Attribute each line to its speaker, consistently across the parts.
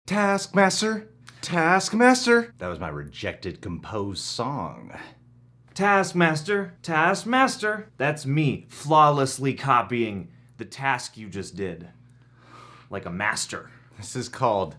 Speaker 1: Taskmaster, Taskmaster. That was my rejected composed song.
Speaker 2: Taskmaster, Taskmaster. That's me flawlessly copying the task you just did. Like a master.
Speaker 1: This is called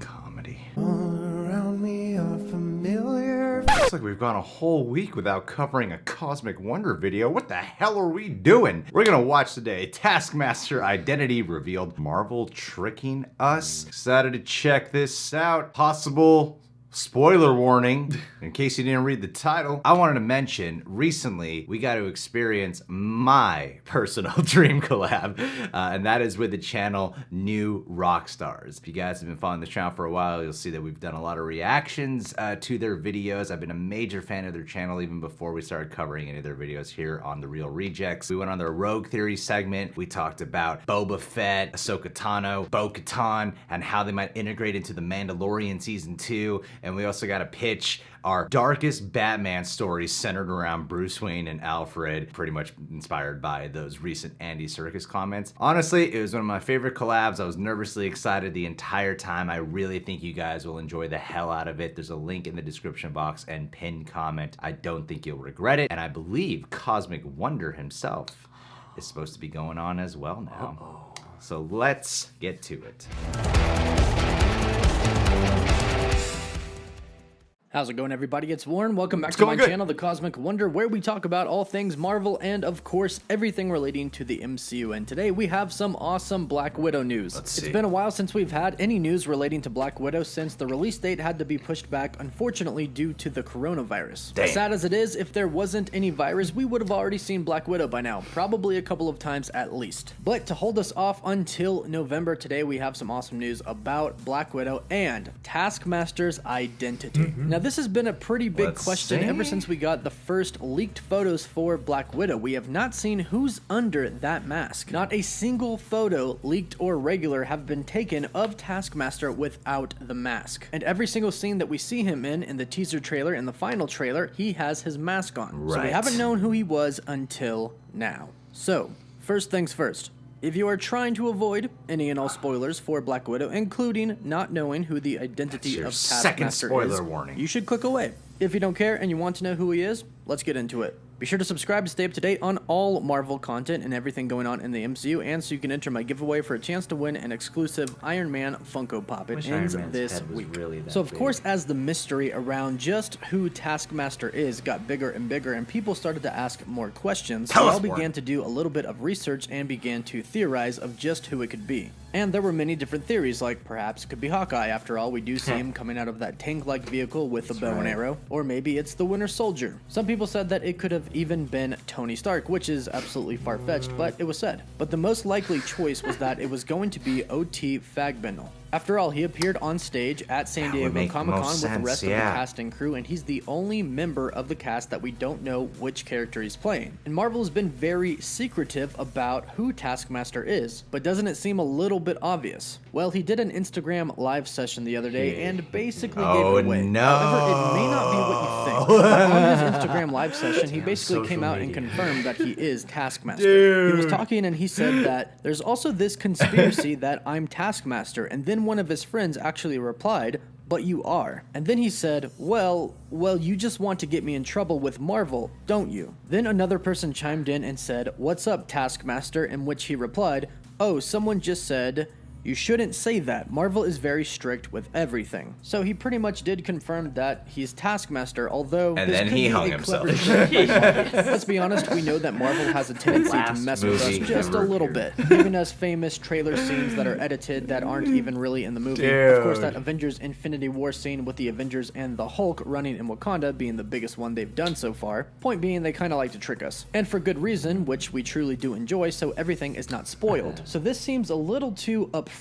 Speaker 1: comedy.
Speaker 3: Around me are familiar.
Speaker 1: Looks like we've gone a whole week without covering a Cosmic Wonder video. What the hell are we doing? We're gonna watch today Taskmaster Identity Revealed. Marvel tricking us. Excited to check this out. Possible spoiler warning, in case you didn't read the title. I wanted to mention, recently, we got to experience my personal dream collab, and that is with the channel New Rockstars. If you guys have been following this channel for a while, you'll see that we've done a lot of reactions to their videos. I've been a major fan of their channel even before we started covering any of their videos here on The Real Rejects. We went on their Rogue Theory segment. We talked about Boba Fett, Ahsoka Tano, Bo-Katan, and how they might integrate into The Mandalorian Season 2. And we also got to pitch our darkest Batman stories centered around Bruce Wayne and Alfred, pretty much inspired by those recent Andy Serkis comments. Honestly, it was one of my favorite collabs. I was nervously excited the entire time. I really think you guys will enjoy the hell out of it. There's a link in the description box and pinned comment. I don't think you'll regret it. And I believe Cosmic Wonder himself is supposed to be going on as well now. So let's get to it.
Speaker 4: How's it going, everybody? It's Warren. Welcome back to my channel, The Cosmic Wonder, where we talk about all things Marvel and, of course, everything relating to the MCU. And today we have some awesome Black Widow news. It's been a while since we've had any news relating to Black Widow, since the release date had to be pushed back, unfortunately, due to the coronavirus. As sad as it is, if there wasn't any virus, we would have already seen Black Widow by now, probably a couple of times at least. But to hold us off until November, today we have some awesome news about Black Widow and Taskmaster's identity. Now, this has been a pretty big question ever since we got the first leaked photos for Black Widow. We have not seen who's under that mask. Not a single photo, leaked or regular, have been taken of Taskmaster without the mask. And every single scene that we see him in the teaser trailer and the final trailer, he has his mask on. So we haven't known who he was until now. So, first things first. If you are trying to avoid any and all spoilers for Black Widow, including not knowing who the identity of Taskmaster is, you should click away. If you don't care and you want to know who he is, let's get into it. Be sure to subscribe to stay up to date on all Marvel content and everything going on in the MCU, and so you can enter my giveaway for a chance to win an exclusive Iron Man Funko Pop. It ends this week. So of course, as the mystery around just who Taskmaster is got bigger and bigger, and people started to ask more questions, we all began to do a little bit of research and began to theorize of just who it could be. And there were many different theories, like perhaps it could be Hawkeye. After all, we do see him coming out of that tank-like vehicle with a bow and arrow. Or maybe it's the Winter Soldier. Some people said that it could have even been Tony Stark, which is absolutely far-fetched, but it was said. But the most likely choice was that it was going to be O.T. Fagbindle. After all, he appeared on stage at San Diego Comic-Con with the rest of the cast and crew, and he's the only member of the cast that we don't know which character he's playing. And Marvel has been very secretive about who Taskmaster is, but doesn't it seem a little bit obvious? Well, he did an Instagram live session the other day and basically gave it away. However, it may not be what you think. But on his Instagram live session, he basically came out and confirmed that he is Taskmaster. He was talking and he said that there's also this conspiracy that I'm Taskmaster, and then one of his friends actually replied, "But you are." And then he said, well, you just want to get me in trouble with Marvel, don't you? Then another person chimed in and said, "What's up, Taskmaster?" In which he replied, "Oh, someone just said, you shouldn't say that. Marvel is very strict with everything." So he pretty much did confirm that he's Taskmaster, although
Speaker 1: and then he hung himself.
Speaker 4: Let's be honest, we know that Marvel has a tendency to mess with us just a little bit, giving us famous trailer scenes that are edited that aren't even really in the movie. Of course, that Avengers Infinity War scene with the Avengers and the Hulk running in Wakanda being the biggest one they've done so far. Point being, they kind of like to trick us. And for good reason, which we truly do enjoy, so everything is not spoiled. So this seems a little too upfront.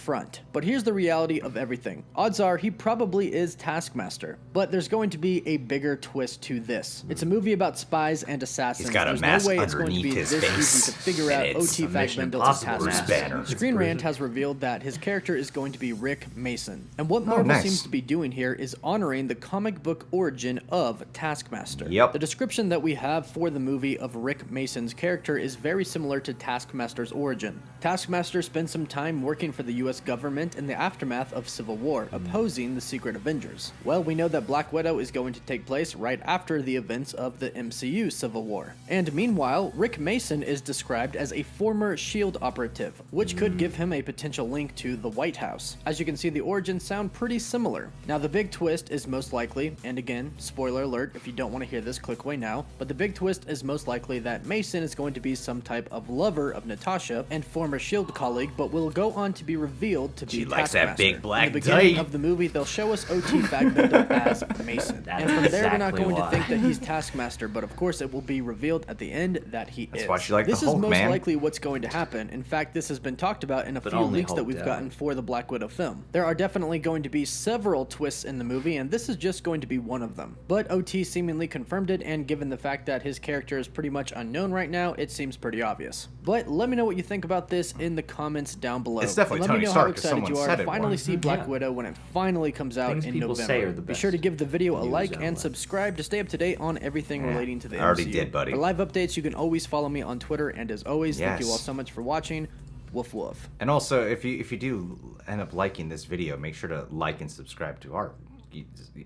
Speaker 4: But here's the reality of everything. Odds are he probably is Taskmaster. But there's going to be a bigger twist to this. It's a movie about spies and assassins.
Speaker 1: He's got a
Speaker 4: There's
Speaker 1: mask
Speaker 4: no way it's going to
Speaker 1: underneath
Speaker 4: be
Speaker 1: his
Speaker 4: this
Speaker 1: face.
Speaker 4: easy to figure out O.T. Fagbindle is Taskmaster. Screen Rant has revealed that his character is going to be Rick Mason. And what Marvel seems to be doing here is honoring the comic book origin of Taskmaster. The description that we have for the movie of Rick Mason's character is very similar to Taskmaster's origin. Taskmaster spent some time working for the US government in the aftermath of Civil War, opposing the Secret Avengers. Well, we know that Black Widow is going to take place right after the events of the MCU Civil War. And meanwhile, Rick Mason is described as a former SHIELD operative, which could give him a potential link to the White House. As you can see, the origins sound pretty similar. Now, the big twist is most likely, and again, spoiler alert, if you don't want to hear this, click away now, but the big twist is most likely that Mason is going to be some type of lover of Natasha and former SHIELD colleague, but will go on to be revealed to be
Speaker 1: She likes
Speaker 4: Taskmaster.
Speaker 1: that big black
Speaker 4: In the beginning
Speaker 1: dyke.
Speaker 4: of the movie, they'll show us OT Fagbender as Mason. And from there, we're not
Speaker 2: exactly
Speaker 4: going to
Speaker 2: why.
Speaker 4: think that he's Taskmaster, but of course it will be revealed at the end that he
Speaker 1: That's
Speaker 4: is.
Speaker 1: why she liked
Speaker 4: This
Speaker 1: the
Speaker 4: is
Speaker 1: Hulk,
Speaker 4: most
Speaker 1: man.
Speaker 4: likely what's going to happen. In fact, this has been talked about in a few
Speaker 2: only
Speaker 4: leaks that
Speaker 2: Hulk
Speaker 4: we've
Speaker 2: down.
Speaker 4: gotten for the Black Widow film. There are definitely going to be several twists in the movie, and this is just going to be one of them. But OT seemingly confirmed it, and given the fact that his character is pretty much unknown right now, it seems pretty obvious. But let me know what you think about this in the comments down below.
Speaker 1: It's definitely
Speaker 4: And let
Speaker 1: Tony
Speaker 4: me know
Speaker 1: Stark,
Speaker 4: how
Speaker 1: 'cause
Speaker 4: excited
Speaker 1: someone
Speaker 4: you are
Speaker 1: said
Speaker 4: to
Speaker 1: it
Speaker 4: finally
Speaker 1: once.
Speaker 4: see Black
Speaker 2: Yeah.
Speaker 4: Widow when it finally comes out
Speaker 2: Things
Speaker 4: in
Speaker 2: people
Speaker 4: November.
Speaker 2: say are the
Speaker 4: Be
Speaker 2: best
Speaker 4: sure to give the video a
Speaker 2: news
Speaker 4: like and
Speaker 2: outlet.
Speaker 4: subscribe to stay up to date on everything relating to the
Speaker 1: I already
Speaker 4: MCU.
Speaker 1: did, buddy.
Speaker 4: For live updates, you can always follow me on Twitter, and as always, thank you
Speaker 1: Yes.
Speaker 4: all so much for watching. Woof woof.
Speaker 1: And also, if you do end up liking this video, make sure to like and subscribe to our...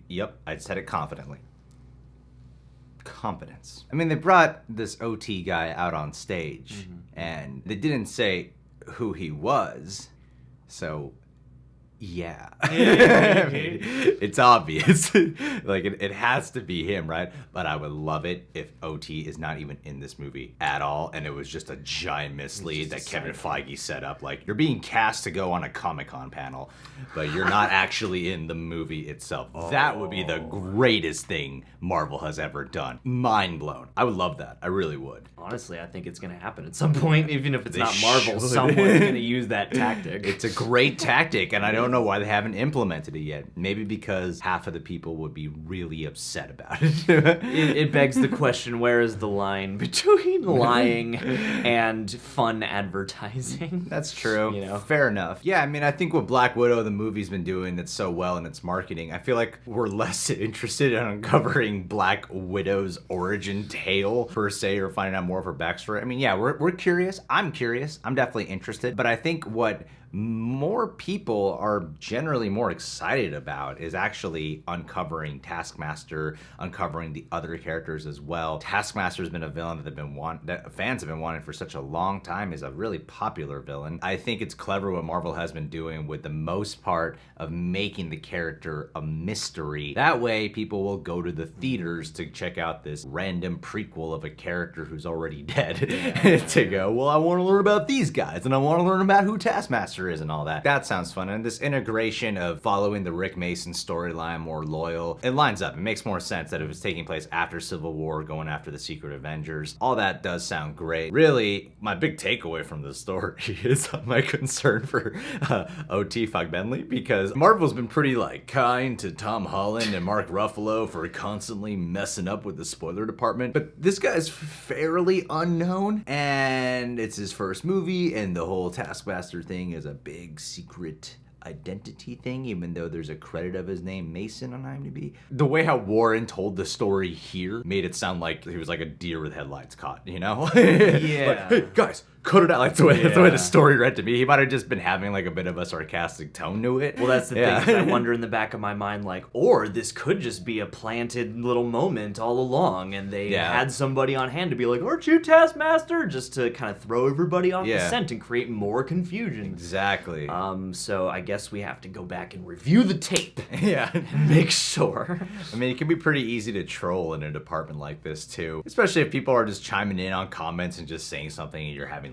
Speaker 1: Yep, I said it confidently. Competence. I mean, they brought this OT guy out on stage, and they didn't say who he was, so... Yeah. I mean, it's obvious. Like, it has to be him, right? But I would love it if OT is not even in this movie at all, and it was just a giant mislead that Kevin Feige set up. Like, you're being cast to go on a Comic-Con panel, but you're not actually in the movie itself. That would be the greatest thing Marvel has ever done. Mind blown. I would love that. I really would.
Speaker 2: Honestly, I think it's going to happen at some point, even if it's
Speaker 1: They
Speaker 2: not Marvel.
Speaker 1: should.
Speaker 2: Someone's going to use that tactic.
Speaker 1: It's a great tactic, and I don't know why they haven't implemented it yet. Maybe because half of the people would be really upset about it.
Speaker 2: It begs the question, where is the line between lying and fun advertising?
Speaker 1: That's true.
Speaker 2: You know?
Speaker 1: Fair enough. Yeah, I mean, I think what Black Widow, the movie's been doing that's so well in its marketing, I feel like we're less interested in uncovering Black Widow's origin tale, per se, or finding out more of her backstory. I mean, yeah, we're curious. I'm curious. I'm definitely interested. But I think what more people are generally more excited about is actually uncovering Taskmaster, uncovering the other characters as well. Taskmaster's been a villain that fans have been wanting for such a long time, is a really popular villain. I think it's clever what Marvel has been doing with the most part of making the character a mystery. That way people will go to the theaters to check out this random prequel of a character who's already dead to go, well, I want to learn about these guys and I want to learn about who Taskmaster is and all that. That sounds fun. And this integration of following the Rick Mason storyline more loyal, it lines up. It makes more sense that it was taking place after Civil War, going after the Secret Avengers. All that does sound great. Really, my big takeaway from the story is my concern for OT Fagbendley, because Marvel's been pretty kind to Tom Holland and Mark Ruffalo for constantly messing up with the spoiler department. But this guy's fairly unknown, and it's his first movie, and the whole Taskmaster thing is a big secret identity thing, even though there's a credit of his name, Mason, on IMDb. The way how Warren told the story here made it sound like he was like a deer with headlights caught, you know?
Speaker 2: Yeah.
Speaker 1: Hey, guys, cut it out. That's the way the story read to me. He might have just been having a bit of a sarcastic tone to it.
Speaker 2: Well, that's the thing. I wonder in the back of my mind, or this could just be a planted little moment all along, and they had somebody on hand to be like, aren't you Taskmaster? Just to kind of throw everybody off the scent and create more confusion.
Speaker 1: Exactly.
Speaker 2: So I guess we have to go back and review the tape.
Speaker 1: Yeah.
Speaker 2: And make sure.
Speaker 1: I mean, it can be pretty easy to troll in a department like this, too. Especially if people are just chiming in on comments and just saying something and you're having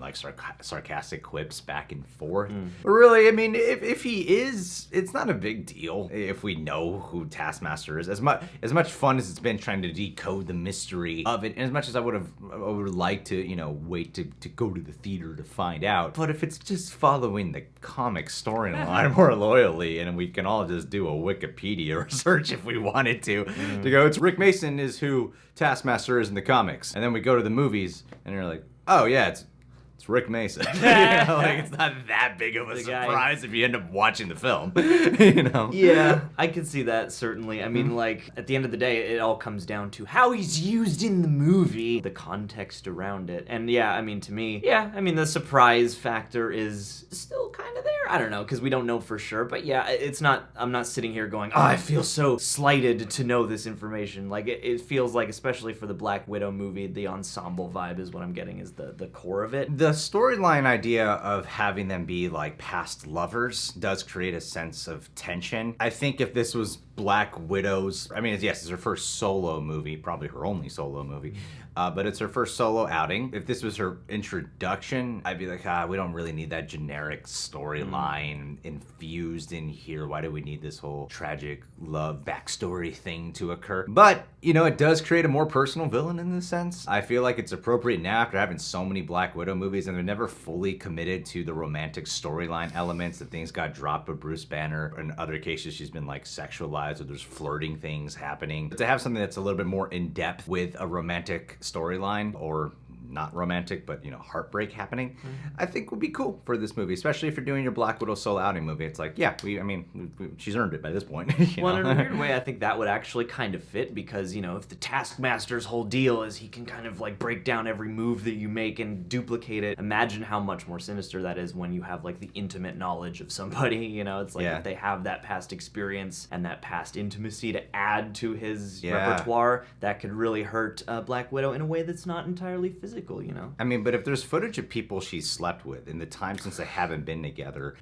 Speaker 1: sarcastic quips back and forth. But really, I mean, if he is, it's not a big deal if we know who Taskmaster is. As much fun as it's been trying to decode the mystery of it, and as much as I would like to, wait to go to the theater to find out. But if it's just following the comic storyline more loyally, and we can all just do a Wikipedia search if we wanted to go, it's Rick Mason is who Taskmaster is in the comics. And then we go to the movies, and you're like, oh yeah, It's Rick Mason. Like, it's not that big of a
Speaker 2: The
Speaker 1: surprise
Speaker 2: guy.
Speaker 1: if you end up watching the film.
Speaker 2: Yeah, I can see that, certainly. I mean, like, at the end of the day, it all comes down to how he's used in the movie, the context around it. And yeah, I mean, to me, the surprise factor is still kind of there. I don't know, because we don't know for sure. But yeah, I'm not sitting here going, oh, I feel so slighted to know this information. Like, it feels like, especially for the Black Widow movie, the ensemble vibe is what I'm getting, is the core of it.
Speaker 1: The storyline idea of having them be like past lovers does create a sense of tension. I think if this was Black Widow's, I mean, yes, it's her first solo movie, probably her only solo movie, but it's her first solo outing. If this was her introduction, I'd be like, we don't really need that generic storyline infused in here. Why do we need this whole tragic love backstory thing to occur? But, you know, it does create a more personal villain in this sense. I feel like it's appropriate now after having so many Black Widow movies, and they're never fully committed to the romantic storyline elements. That things got dropped with Bruce Banner. In other cases, she's been like sexualized, or there's flirting things happening. But to have something that's a little bit more in depth with a romantic storyline, or not romantic, but, you know, heartbreak happening, I think would be cool for this movie, especially if you're doing your Black Widow solo outing movie. It's like, yeah, she's earned it by this point.
Speaker 2: Well, in a weird way, I think that would actually kind of fit, because, you know, if the Taskmaster's whole deal is he can kind of like break down every move that you make and duplicate it, imagine how much more sinister that is when you have like the intimate knowledge of somebody, you know? It's like if they have that past experience and that past intimacy to add to his repertoire, that could really hurt Black Widow in a way that's not entirely physical. You know?
Speaker 1: I mean, but if there's footage of people she's slept with in the time since they haven't been together,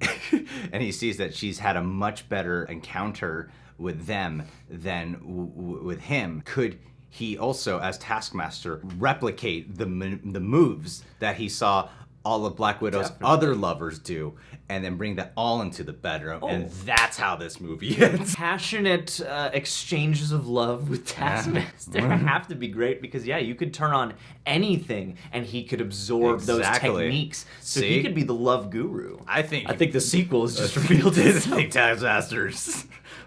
Speaker 1: and he sees that she's had a much better encounter with them than with him, could he also, as Taskmaster, replicate the moves that he saw all of Black Widow's other lovers do, and then bring that all into the bedroom, and that's how this movie ends.
Speaker 2: Passionate exchanges of love with Taskmaster have to be great, because you could turn on anything and he could absorb those techniques. So he could be the love guru. I think the sequel has just revealed it.
Speaker 1: I think Taskmaster's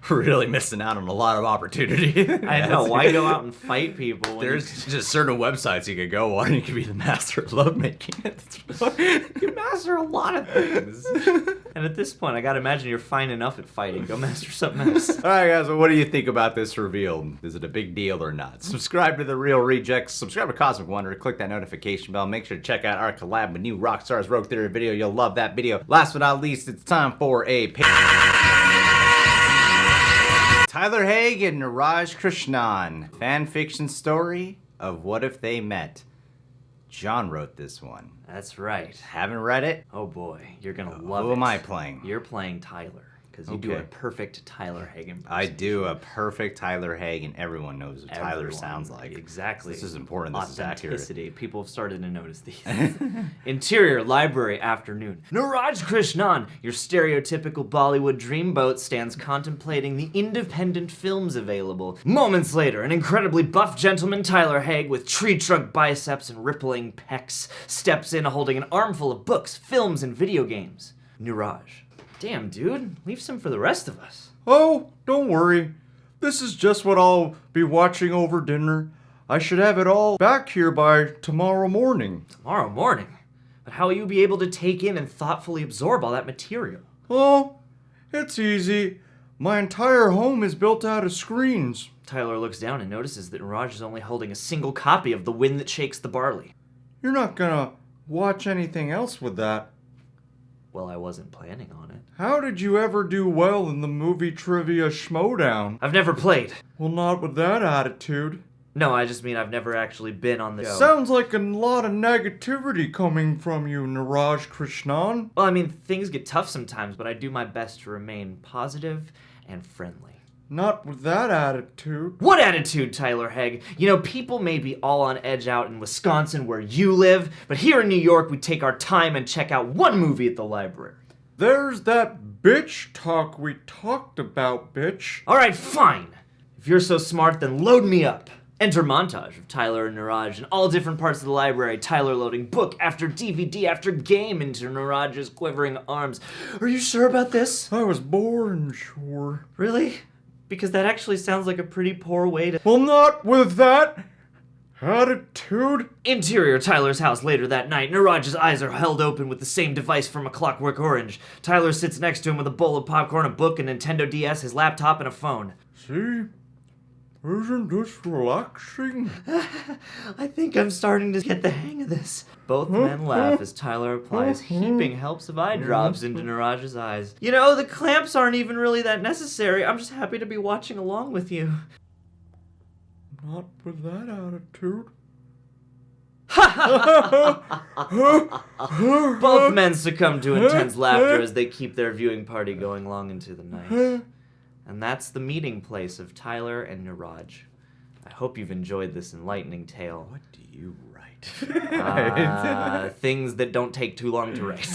Speaker 1: really missing out on a lot of opportunity.
Speaker 2: I know. Why go out and fight people?
Speaker 1: There's just certain websites you could go on and you could be the master of lovemaking.
Speaker 2: You master a lot of things. And at this point, I gotta imagine you're fine enough at fighting. Go master something else.
Speaker 1: Alright guys, well, what do you think about this reveal? Is it a big deal or not? Subscribe to The Real Rejects, subscribe to Cosmic Wonder, click that notification bell, make sure to check out our collab with New Rockstar's Rogue Theory video. You'll love that video. Last but not least, it's time for a Tyler Haig and Niraj Krishnan fan fiction story of What If They Met. John wrote this one.
Speaker 2: That's right.
Speaker 1: Haven't read it?
Speaker 2: Oh boy, you're gonna love it.
Speaker 1: Who am I playing?
Speaker 2: You're playing Tyler, because you do a perfect Tyler Haig impersonation.
Speaker 1: I do a perfect Tyler Haig, and everyone knows what Tyler sounds like.
Speaker 2: Exactly.
Speaker 1: This is important. This is accurate.
Speaker 2: Authenticity. People have started to notice these. Interior Library Afternoon. Niraj Krishnan, your stereotypical Bollywood dreamboat, stands contemplating the independent films available. Moments later, an incredibly buff gentleman, Tyler Haig, with tree trunk biceps and rippling pecs, steps in holding an armful of books, films, and video games. Niraj. Damn, dude. Leave some for the rest of us.
Speaker 5: Oh, don't worry. This is just what I'll be watching over dinner. I should have it all back here by tomorrow morning.
Speaker 2: Tomorrow morning? But how will you be able to take in and thoughtfully absorb all that material?
Speaker 5: Oh, it's easy. My entire home is built out of screens.
Speaker 2: Tyler looks down and notices that Niraj is only holding a single copy of The Wind That Shakes the Barley.
Speaker 5: You're not gonna watch anything else with that.
Speaker 2: Well, I wasn't planning on it.
Speaker 5: How did you ever do well in the movie trivia schmodown?
Speaker 2: I've never played.
Speaker 5: Well, not with that attitude.
Speaker 2: No, I just mean I've never actually been on the show.
Speaker 5: Sounds like a lot of negativity coming from you, Niraj Krishnan.
Speaker 2: Well, I mean, things get tough sometimes, but I do my best to remain positive and friendly.
Speaker 5: Not with that attitude.
Speaker 2: What attitude, Tyler Haig? You know, people may be all on edge out in Wisconsin where you live, but here in New York, we take our time and check out one movie at the library.
Speaker 5: There's that bitch talk we talked about, bitch.
Speaker 2: All right, fine. If you're so smart, then load me up. Enter montage of Tyler and Niraj in all different parts of the library, Tyler loading book after DVD after game into Niraj's quivering arms. Are you sure about this?
Speaker 5: I was born sure.
Speaker 2: Really? Because that actually sounds like a pretty poor way to...
Speaker 5: Well, not with that attitude.
Speaker 2: Interior Tyler's house later that night. Niraj's eyes are held open with the same device from A Clockwork Orange. Tyler sits next to him with a bowl of popcorn, a book, a Nintendo DS, his laptop, and a phone.
Speaker 5: See? Isn't this relaxing?
Speaker 2: I think I'm starting to get the hang of this. Both men laugh as Tyler applies heaping helps of eye drops into Niraj's eyes. You know, the clamps aren't even really that necessary. I'm just happy to be watching along with you.
Speaker 5: Not with that attitude.
Speaker 2: Both men succumb to intense laughter as they keep their viewing party going long into the night. And that's the meeting place of Tyler and Niraj. I hope you've enjoyed this enlightening tale.
Speaker 1: What do you write?
Speaker 2: Things that don't take too long to write.